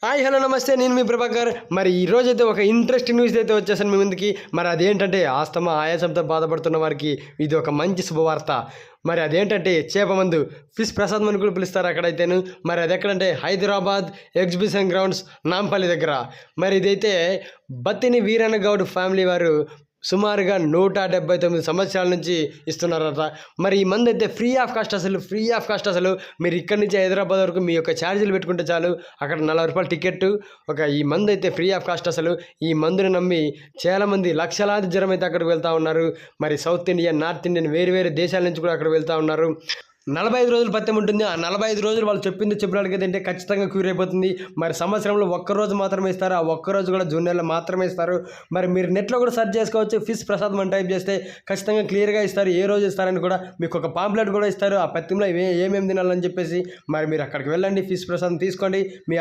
Hi hello నమస్తే, నేను మీ ప్రభాకర్. మరి ఈరోజైతే ఒక ఇంట్రెస్టింగ్ న్యూస్ అయితే వచ్చేసాను మీ ముందుకి. మరి అదేంటంటే ఆస్తమా ఆయాసంతో బాధపడుతున్న వారికి ఇది ఒక మంచి శుభవార్త. మరి అదేంటంటే చేప మందు ఫిష్ ప్రసాద్ అని కూడా పిలుస్తారు అక్కడైతేను. మరి అది ఎక్కడంటే హైదరాబాద్ ఎగ్జిబిషన్ గ్రౌండ్స్ నాంపల్లి దగ్గర. మరి ఇదైతే బత్తిని వీరన్న గౌడ్ ఫ్యామిలీ వారు సుమారుగా 179 సంవత్సరాల నుంచి ఇస్తున్నారట. మరి ఈ మందు అయితే ఫ్రీ ఆఫ్ కాస్ట్ అసలు మీరు ఇక్కడి నుంచి హైదరాబాద్ వరకు మీ యొక్క ఛార్జీలు పెట్టుకుంటే చాలు. అక్కడ 40 రూపాయలు టికెట్. ఈ మందు అయితే ఫ్రీ ఆఫ్ కాస్ట్ అసలు. ఈ మందుని నమ్మి చాలామంది లక్షలాది జనం అయితే అక్కడికి వెళ్తూ ఉన్నారు. మరి సౌత్ ఇండియన్, నార్త్ ఇండియన్ వేరు దేశాల నుంచి కూడా అక్కడ వెళ్తూ ఉన్నారు. 45 రోజులు పత్యం ఉంటుంది. ఆ 45 రోజులు వాళ్ళు చెప్పినట్టుగా తింటే ఖచ్చితంగా క్యూర్ అయిపోతుంది. మరి సంవత్సరంలో ఒక్కరోజు మాత్రమే ఇస్తారు. ఆ ఒక్కరోజు కూడా జూన్ నెలలో మాత్రమే ఇస్తారు. మరి మీరు నెట్లో కూడా సెర్చ్ చేసుకోవచ్చు. ఫిష్ ప్రసాద్ అని టైప్ చేస్తే ఖచ్చితంగా క్లియర్గా ఇస్తారు. ఏ రోజు ఇస్తారని కూడా మీకు ఒక పాంప్లెట్ కూడా ఇస్తారు. ఆ పత్యంలో ఏమేమి తినాలని చెప్పేసి. మరి మీరు అక్కడికి వెళ్ళండి, ఫిష్ ప్రసాదం తీసుకోండి. మీ